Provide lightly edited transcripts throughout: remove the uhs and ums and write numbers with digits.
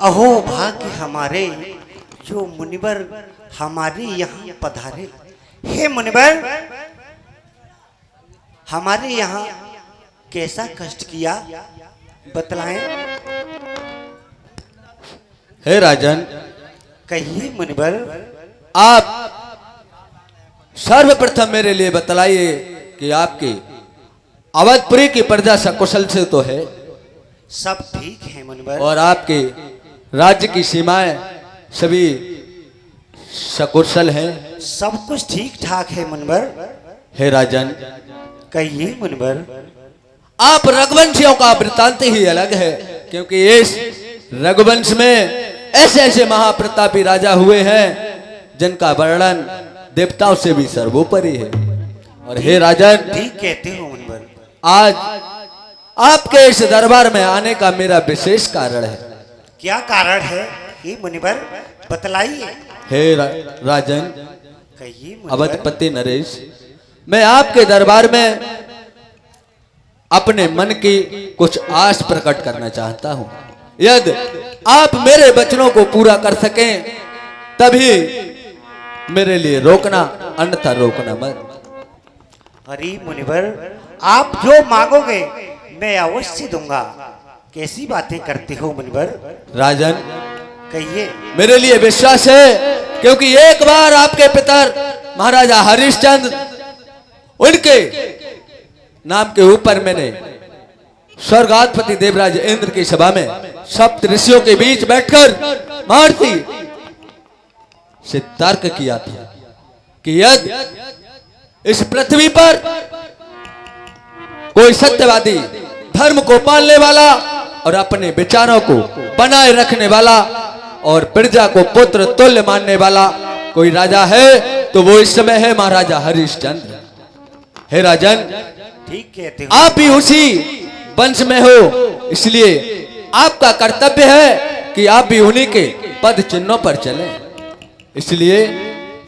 अहो भाग्य हमारे जो मुनिवर हमारे यहाँ पधारे। हे मुनिवर, हमारे यहाँ कैसा कष्ट किया बतलाएं। हे राजन, कहिए मुनिवर। आप सर्वप्रथम मेरे लिए बतलाइए कि आपकी अवधपुरी की प्रजा सकुशल से तो है? सब ठीक है मुनिवर। और आपके राज्य की सीमाएं सभी सकुशल हैं? सब कुछ ठीक ठाक है मुनिवर। हे राजन, कहिए मुनिवर। आप रघुवंशियों का वृत्तांत ही अलग है, क्योंकि इस रघुवंश में ऐसे ऐसे महाप्रतापी राजा हुए हैं जिनका वर्णन देवताओं से भी सर्वोपरि है। और हे राजन, ठीक कहते हो मुनिवर। आज आपके इस दरबार में आने का मेरा विशेष कारण है। क्या कारण है हे मुनिवर, बतलाइए। हे राजन, कहिए मुनिवर। अवधपति नरेश, मैं आपके दरबार में अपने मन की कुछ आस प्रकट करना चाहता हूं। यदि आप मेरे वचनों को पूरा कर सकें तभी मेरे लिए रोकना, अन्यथा रोकना मत। अरे मुनिवर, आप जो मांगोगे मैं अवश्य दूंगा। कैसी बातें करते हो मुनिवर। राजन, कहिए। मेरे लिए विश्वास है, क्योंकि एक बार आपके पितर महाराजा हरिश्चंद्र, उनके नाम के ऊपर मैंने स्वर्गाधिपति देवराज इंद्र की सभा में सप्त ऋषियों के बीच बैठकर महर्षि से तर्क किया था कि यदि इस पृथ्वी पर कोई सत्यवादी, धर्म को पालने वाला और अपने विचारों को बनाए रखने वाला और प्रजा को पुत्र तुल्य मानने वाला कोई राजा है तो वो इस समय है महाराजा हरिश्चंद्र। हे राजन, ठीक कहते हो। आप भी उसी वंश में हो, इसलिए आपका कर्तव्य है कि आप भी उन्हीं के पद चिन्हों पर चलें। इसलिए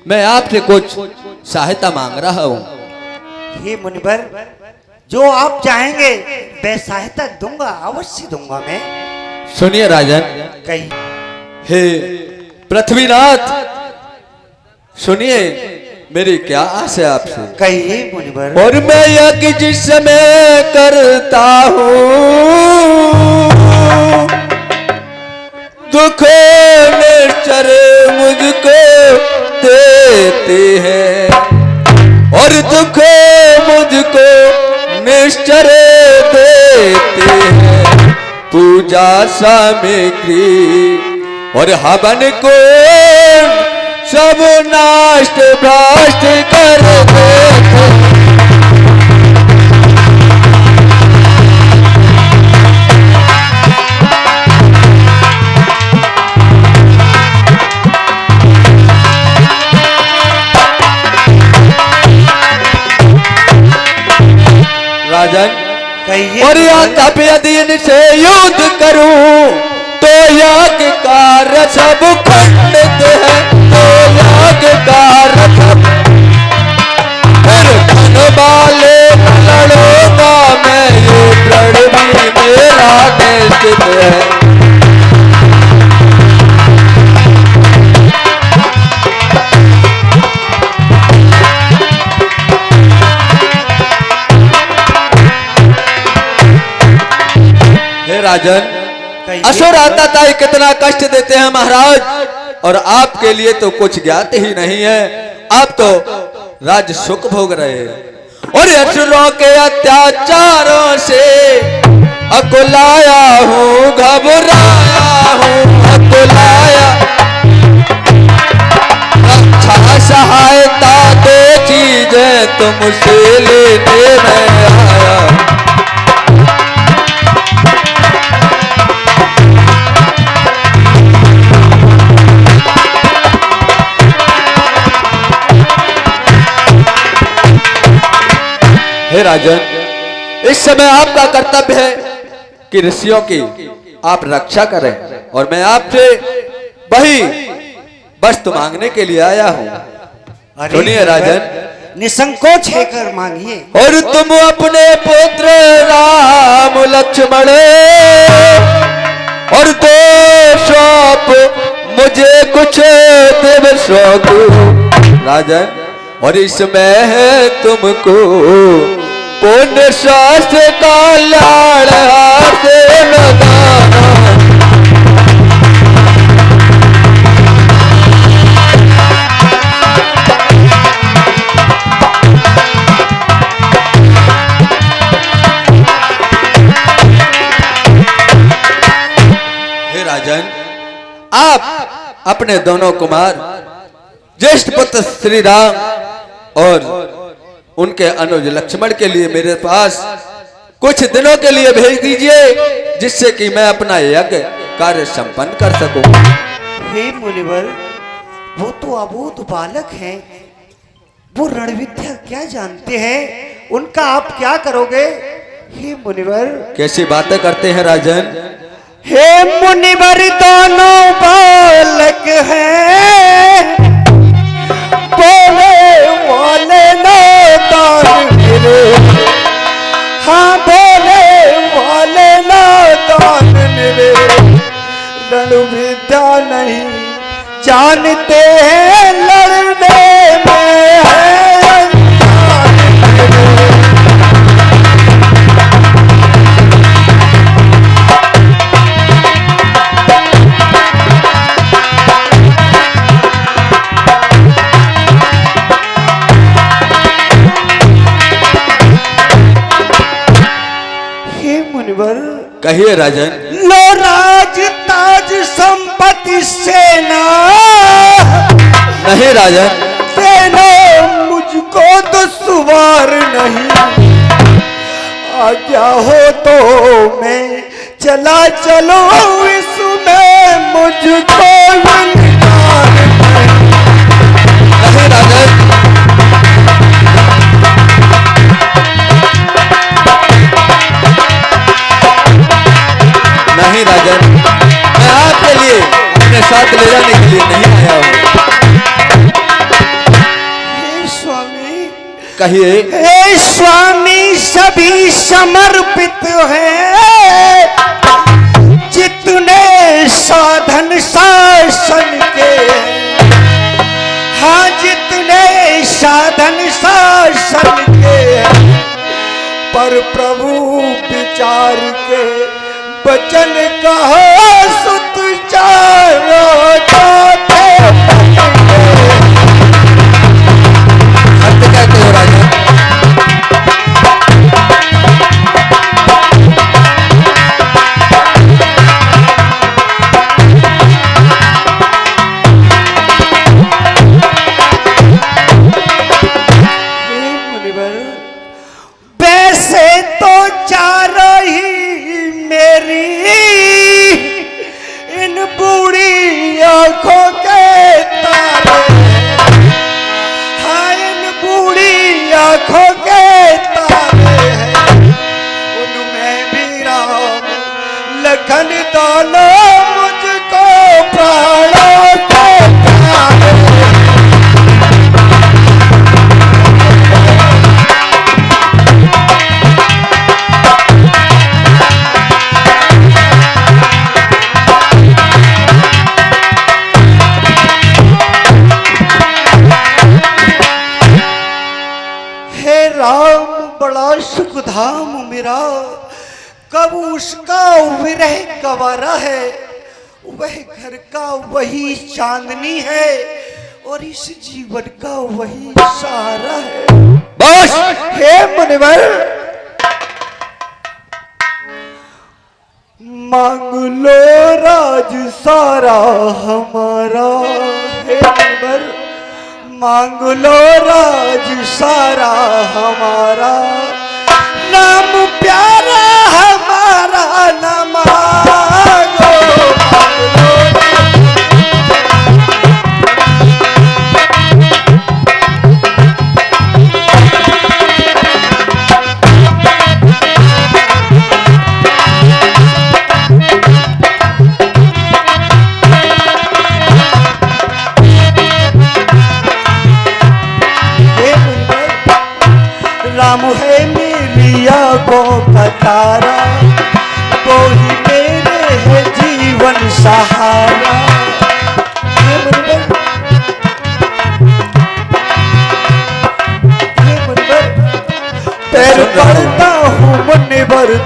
मैं आपसे कुछ सहायता मांग रहा हूं। हे मुनिवर, जो आप चाहेंगे वह सहायता दूंगा, अवश्य दूंगा मैं। सुनिए राजन। कही। हे पृथ्वीनाथ, सुनिए मेरी क्या आस है आपसे। कहिए मुनिवर। और मैं यज्ञ जिस समय करता हूँ दुख निश्चर मुझको देते हैं, और दुख मुझको निश्चर देते हैं। पूजा सामग्री और हवन को सब नाश भ्रष्ट कर देते। राजन, और यदि इनसे युद्ध करूं तो यज्ञ कार्य सब खंडित है, तो यज्ञ कार्य सब। फिर धन वाले लड़ूंगा मैं, ये प्रण भी मेरा निश्चित है। हे राजन, असुर आता था कितना कष्ट देते हैं महाराज, और आपके लिए तो कुछ ज्ञात ही नहीं है। आप तो राज सुख भोग रहे हैं, और असुरों के अत्याचारों से अकुलाया हूँ, घबराया हूँ, अकुलाया। रक्षा सहायता दो चीजें तुमसे लेने में आया। हे राजन, इस समय आपका कर्तव्य है कि ऋषियों की आप रक्षा करें, और मैं आपसे वही वस्तु मांगने के लिए आया हूं। सुनिए राजन, निसंकोच होकर मांगिए। और तुम अपने पुत्र राम लक्ष्मण और दो दीजिए कुछ दिवसों को राजन, और इसमें है तुमको पुण्य शास्त्र का लाड़ हाथ लगाना। राजन, आप अपने दोनों कुमार ज्येष्ठ पुत्र श्री राम और उनके अनुज लक्ष्मण के लिए मेरे पास कुछ दिनों के लिए भेज दीजिए, जिससे कि मैं अपना यज्ञ कार्य संपन्न कर सकूं। हे मुनिवर, वो तो अबोध बालक हैं, वो रणविद्या क्या जानते हैं, उनका आप क्या करोगे? हे मुनिवर, कैसी बातें करते हैं राजन? हे मुनिवर, दोनों बालक हैं, बोले वाले नादान मेरे, हाँ बोले वाले नादान मेरे, रणविद्या नहीं जानते हैं, लड़ने में है अनजान मेरे। कहिए राजन। लो राज ताज संपत्ति सेना नहीं राजन, देना मुझको तो सुवार नहीं, आज्ञा हो तो मैं चला चलो इसमें मुझको इनकार नहीं राजन। नहीं राजन, मैं आपके लिए अपने साथ ले जाने के लिए नहीं आया हूँ। हे स्वामी, कहिए। हे स्वामी, सभी समर्पित हैं, जितने साधन शासन के, हाँ जितने साधन शासन के, पर प्रभु विचार के बचन कहा सुत चारो जाते सत्य कहते हो राजा। वैसे तो चारों ही मेरी इन बूढ़ी आंखों के तारे, हाँ इन बूढ़ी आंखों के तारे हैं, उनमें भी राम लखन दोनों मुझको प्राणों के प्यारे। राम बड़ा सुखधाम मेरा, कब उसका विरह गवारा है, वह घर का वही चांदनी है, और इस जीवन का वही सहारा है। बस हे मुनिवर, मांग लो राज सारा हमारा, हे मुनिवर मांग लो राज सारा हमारा, नाम प्यारा हमारा न मांगो, मांग लो। राम है मेरी आंखों का तारा, वो ही मेरे है जीवन सहारा,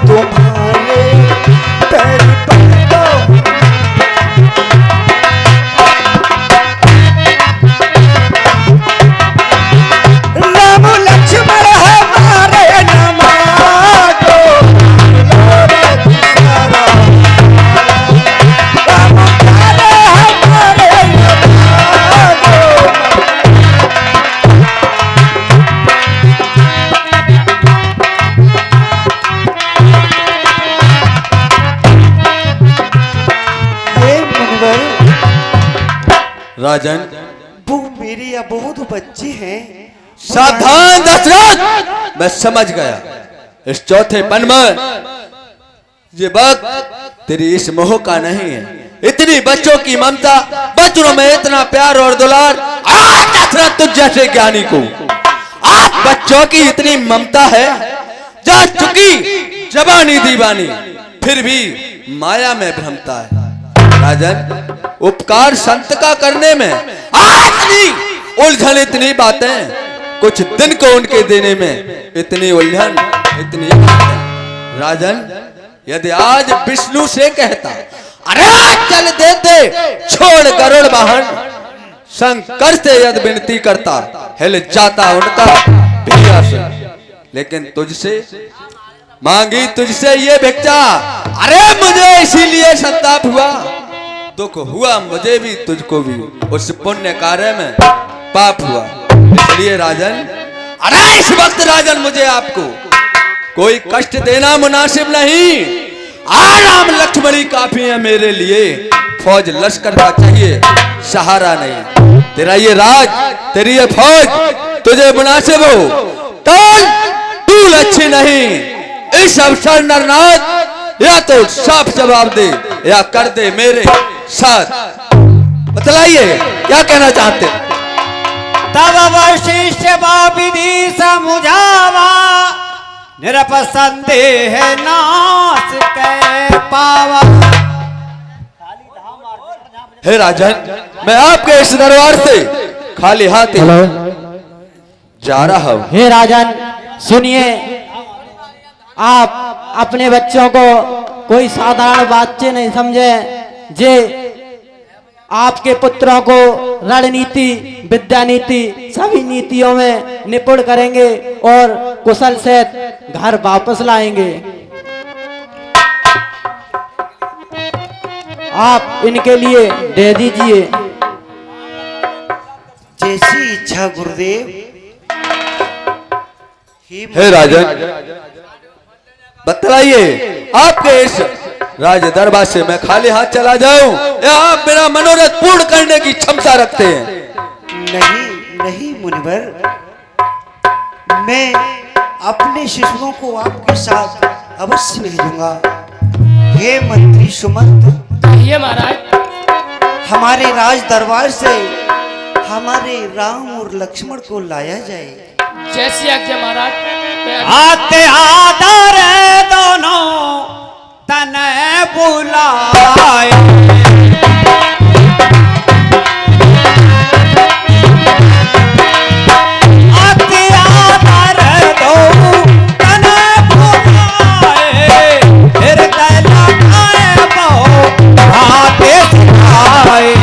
तुम्हारे पैर पड़ता हूँ। राम लक्ष्मण हमारे नमाजो, राम प्यारे हमारे नमाजो। हे मुनिवर, राजन वो मेरी या बहुत बच्चे हैं। सावधान दशरथ, मैं समझ गया। इस चौथे पन में ये वक्त तेरी इस मोह का नहीं है। इतनी बच्चों की ममता, बच्चों में इतना प्यार और दुलार, आज दशरथ तुझ जैसे ज्ञानी को आज बच्चों की इतनी ममता है। जा चुकी जवानी दीवानी, फिर भी माया में भ्रमता है। राजन, उपकार संत का करने में इतनी उलझन, इतनी बातें, कुछ दिन को उनके देने में इतनी उलझन, इतनी बातें। राजन, यदि आज विष्णु से कहता अरे चल दे दे छोड़ गरुड़ वाहन, शंकर से यदि विनती करता हिल जाता उनका भी आसन। लेकिन तुझसे मांगी तुझसे ये भिक्षा, अरे मुझे इसीलिए संताप हुआ, दुख हुआ मुझे भी तुझको भी, उस पुण्य कार्य में पाप हुआ। इसलिए राजन, अरे इस वक्त राजन मुझे आपको कोई कष्ट देना मुनासिब नहीं। राम लक्ष्मणी काफी है मेरे लिए, फौज लश्कर का चाहिए सहारा नहीं। तेरा ये राज, तेरी ये फौज तुझे मुनासिब हो तो तूल अच्छी नहीं। इस अवसर नरनाथ या तो साफ जवाब दे या कर दे मेरे साथ। बतलाइए क्या कहना चाहते। तब वशिष्ठ विधि समुझावा, निरपसंदेह नाश कै पावा। हे राजन, मैं आपके इस दरबार से खाली हाथी जा रहा हूँ। हे राजन सुनिए, आप अपने बच्चों को कोई साधारण बातचीत नहीं समझे। जे आपके पुत्रों को रणनीति, विद्या नीति, सभी नीतियों में निपुण करेंगे और कुशल से घर वापस लाएंगे। आप इनके लिए दे दीजिए। जैसी इच्छा गुरुदेव। हे राजन, बतलाइए आपके इस राज दरबार से मैं खाली हाथ चला जाऊं या आप मेरा मनोरथ पूर्ण करने की क्षमता रखते हैं? नहीं नहीं मुनिवर, मैं अपने शिष्यों को आपके साथ अवश्य भेजूंगा। हे मंत्री सुमंत, ये महाराज, हमारे राज दरबार से हमारे राम और लक्ष्मण को लाया जाए। जैसी आज्ञा महाराज। आते आदर दोनों तन बुलाए, आते आदर दो तन बुलाए, फिर तला खाए बहु आते सिखाए।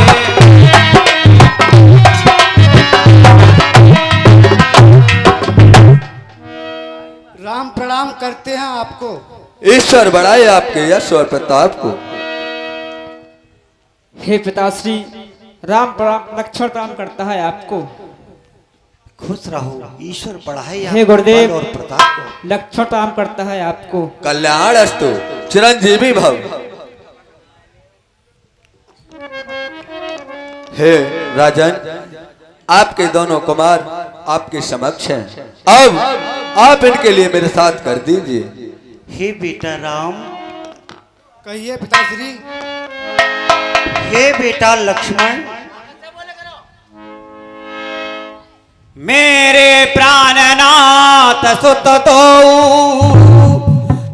राम प्रणाम करते हैं आपको। ईश्वर बढ़ाए आपके यश और प्रताप को। हे पिताश्री, राम प्रणाम, लक्ष्मण प्रणाम करता है आपको। खुश रहो, ईश्वर बढ़ाए हे आपके गुरुदेव, बल और प्रताप को। लक्ष्मण प्रणाम करता है आपको। कल्याण अस्तु, चिरंजीवी भव। हे राजन, आपके दोनों कुमार आपके समक्ष हैं। अब आप इनके लिए मेरे साथ कर दीजिए। हे बेटा राम, कहिए पिताश्री। हे बेटा लक्ष्मण, मेरे प्राणनाथ सुत दो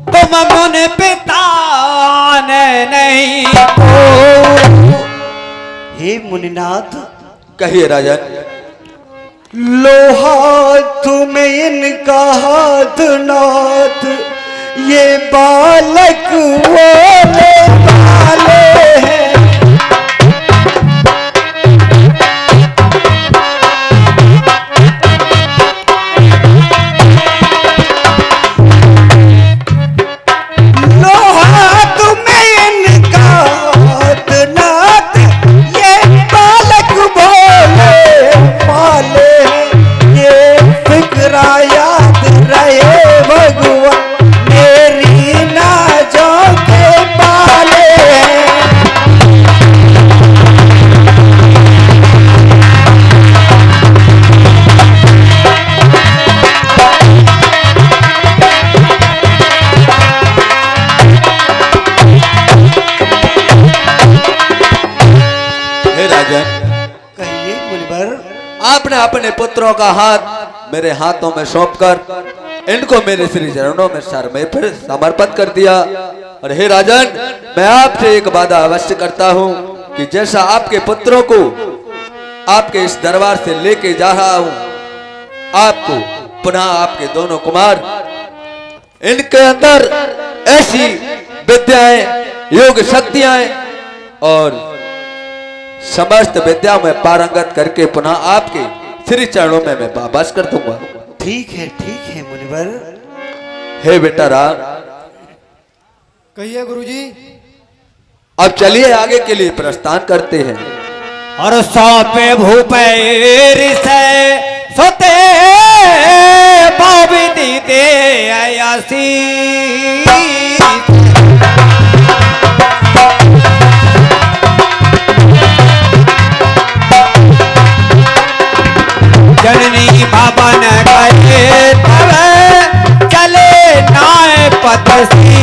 तुम मुन पिता नहीं को। हे मुनिनाथ, कहिए राजन। लोहा तुम्हें इनका हाथ नाथ, ये बालक बोले वाले हैं। लोहा तुम्हें इनका नाथ, ये बालक बोले वाले हैं। ये फिक्रा याद रहे भगवान, मेरी नाजों के पाले हैं। हे राजन, कहिए मुनिवर। आपने अपने पुत्रों का हाथ मेरे हाथों में सौंपकर इनको मेरे श्री चरणों में सर में फिर समर्पित कर दिया। और हे राजन, मैं आपसे एक वादा अवश्य करता हूँ कि जैसा आपके पुत्रों को आपके इस दरबार से लेके जा रहा हूँ, आपको पुनः आपके दोनों कुमार इनके अंदर ऐसी विद्याएं, योग शक्तियां और समस्त विद्या में पारंगत करके पुनः आपके श्री चरणों में मैं वापस कर दूंगा। ठीक है मुनिवर। हे बेटा राम, कहिए गुरुजी। अब चलिए आगे के लिए प्रस्थान करते हैं। और सौंपे भूपेर से सोते बाबी दे आयासी। जननी भवन गए तब चले नाय पतसी।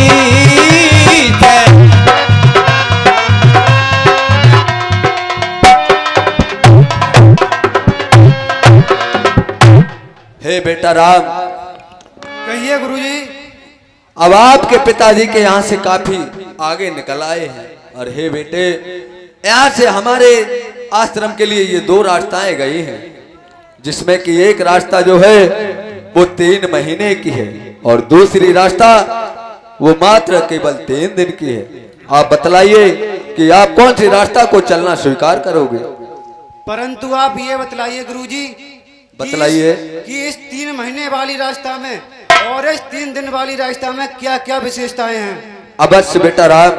हे बेटा राम, कहिए गुरुजी। अब आपके पिताजी के यहाँ से काफी आगे निकल आए हैं। और हे बेटे, यहाँ से हमारे आश्रम के लिए ये 2 रास्ताएं गई हैं, जिसमें कि एक रास्ता जो है वो 3 महीने की है और दूसरी रास्ता वो मात्र केवल 3 दिन की है। आप बतलाइए कि आप कौन सी रास्ता को चलना स्वीकार करोगे। परंतु आप ये बतलाइए गुरुजी, बतलाइए कि इस 3 महीने वाली रास्ता में और इस 3 दिन वाली रास्ता में क्या क्या विशेषताएं हैं। अवश्य बेटा राम।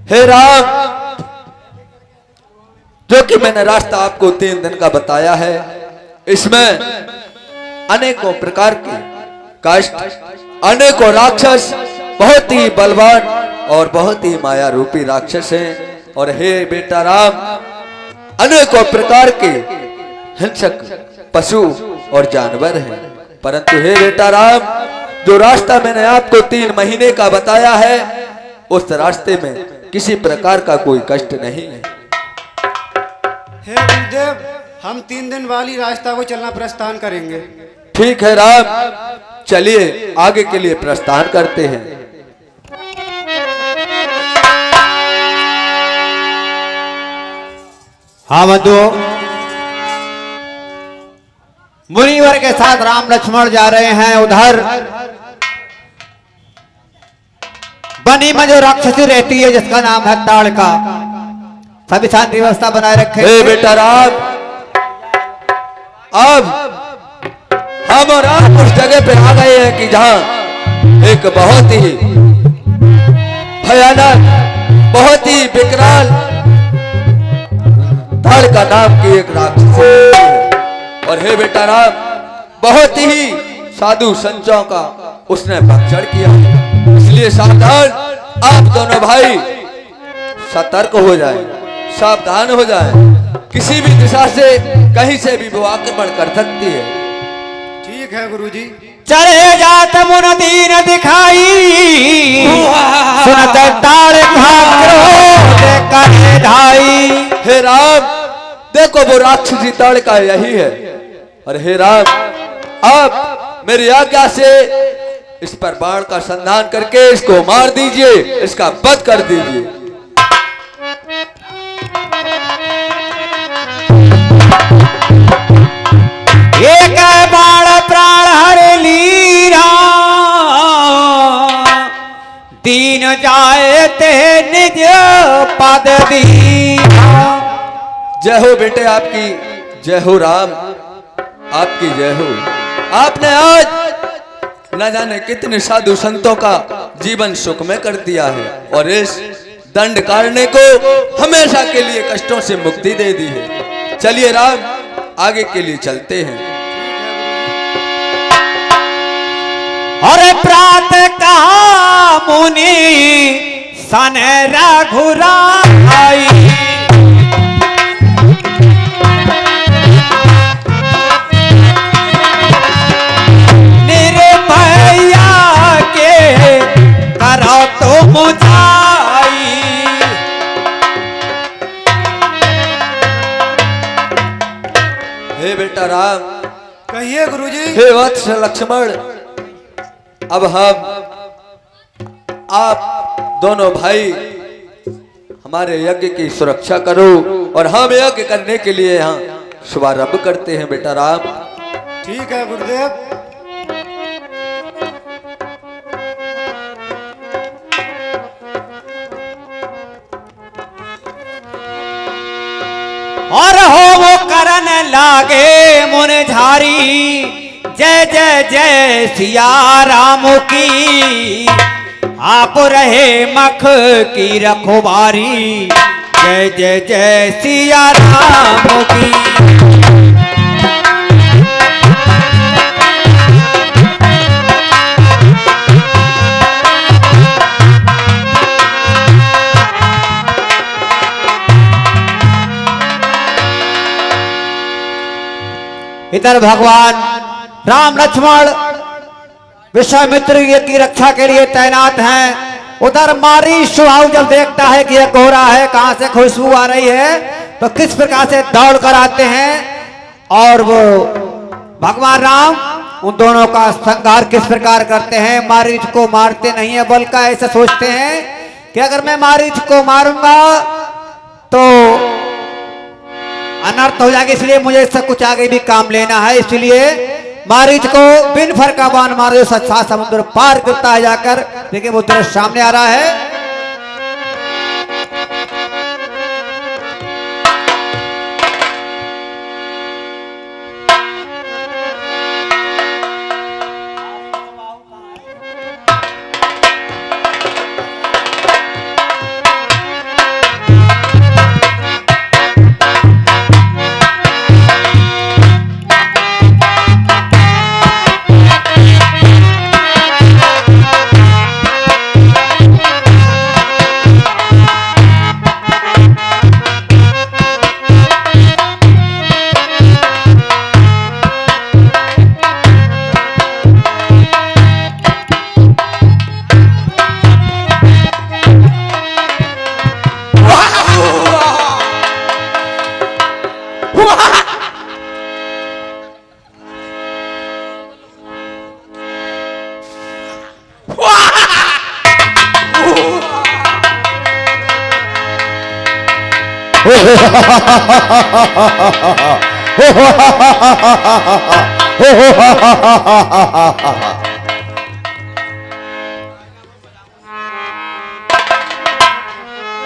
हे राम, जो कि मैंने रास्ता आपको 3 दिन का बताया है, इसमें अनेकों प्रकार के कष्ट, अनेकों राक्षस, बहुत ही बलवान और बहुत ही माया रूपी राक्षस हैं। और हे बेटा राम, अनेकों प्रकार के हिंसक पशु और जानवर हैं। परंतु हे बेटा राम, जो रास्ता मैंने आपको 3 महीने का बताया है, उस रास्ते में किसी प्रकार का कोई कष्ट नहीं है। हे गुरुदेव, हम 3 दिन वाली रास्ता को चलना प्रस्थान करेंगे। ठीक है राम, चलिए आगे के लिए प्रस्थान करते हैं। हम 2 मुनिवर के साथ राम लक्ष्मण जा रहे हैं। उधर बनी में जो राक्षसी रहती है जिसका नाम है ताड़का, सभी शांति व्यवस्था बनाए रखे। हे बेटा राम, अब हम और आप उस जगह पे आ गए हैं कि जहां एक बहुत ही भयानक, बहुत ही विकराल ताड़का नाम की एक राक्षसी है। और हे बेटा राम, बहुत ही साधु संतों का उसने भक्षण किया, इसलिए सावधान आप दोनों भाई सतर्क हो जाएं, सावधान हो जाएं। किसी भी दिशा से कहीं से भी वो आक्रमण कर सकती है। ठीक है गुरुजी। चले जात मुन दीन दिखाई, सुनत ताड़का क्रोध करे ढाई। हे राम, देखो वो राक्षसी ताड़का यही है। और हे राम, आप मेरी आज्ञा से इस पर बाण का संधान करके इसको मार दीजिए, इसका वध कर दीजिए। एक बाण प्राण हर लीरा, जाए ते निज पद दीना। जय हो बेटे आपकी, जय हो राम आपकी जय हो। आपने आज न जाने कितने साधु संतों का जीवन सुखमय कर दिया है और इस दंड कारणे को हमेशा के लिए कष्टों से मुक्ति दे दी है। चलिए राम आगे के लिए चलते हैं। अरे प्रात कहा मुनि सन रघुराई, निर्भया के करो तो मुझाई। हे बेटा राम, कहिए गुरुजी। हे वत्स लक्ष्मण, अब हम आप दोनों भाई हमारे यज्ञ की सुरक्षा करो और हम यज्ञ करने के लिए यहाँ शुभारंभ करते हैं बेटा राम। ठीक है गुरुदेव। और हो वो करन लागे मुनझारी, जय जय जय सिया राम की। आप रहे मख की रखवारी, जय जय जय सिया राम की। इधर भगवान राम लक्ष्मण विश्वामित्र की रक्षा के लिए तैनात हैं। उधर मारी सुहाव जब देखता है कि यह हो रहा है, कहां से खुशबू आ रही है, तो किस प्रकार से दौड़ कर आते हैं और वो भगवान राम उन दोनों का संहार किस प्रकार करते हैं। मारीच को मारते नहीं है बल्कि ऐसा सोचते हैं कि अगर मैं मारीच को मारूंगा तो अनर्थ हो जाएगा, इसलिए मुझे इससे कुछ आगे भी काम लेना है। इसलिए मारीच को बिन फर का बाण मारे सात समुद्र पार करता है जाकर। देखिए वो दृश्य सामने आ रहा है।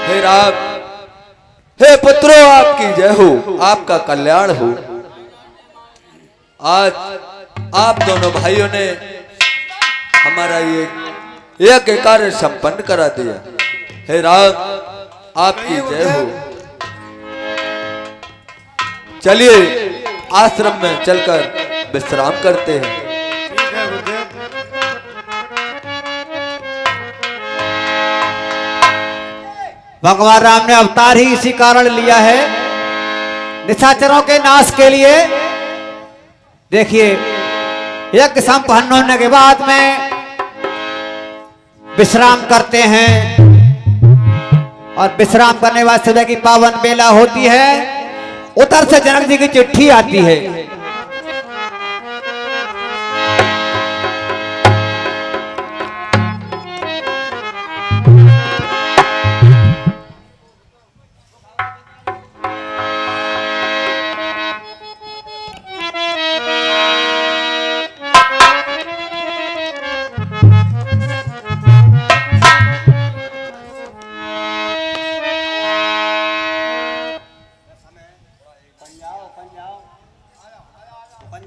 हे राम, हे पुत्रों आपकी जय हो, आपका कल्याण हो। आज आप दोनों भाइयों ने हमारा ये यज्ञ कार्य संपन्न करा दिया। हे राम आपकी जय हो। चलिए आश्रम में चलकर विश्राम करते हैं। ठीक है गुरुदेव। भगवान राम ने अवतार ही इसी कारण लिया है, निशाचरों के नाश के लिए। देखिए यज्ञ संपन्न होने के बाद में विश्राम करते हैं और विश्राम करने बाद सुबह की पावन बेला होती है। उधर से जनक जी की चिट्ठी आती है।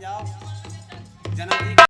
जाओ जनक जी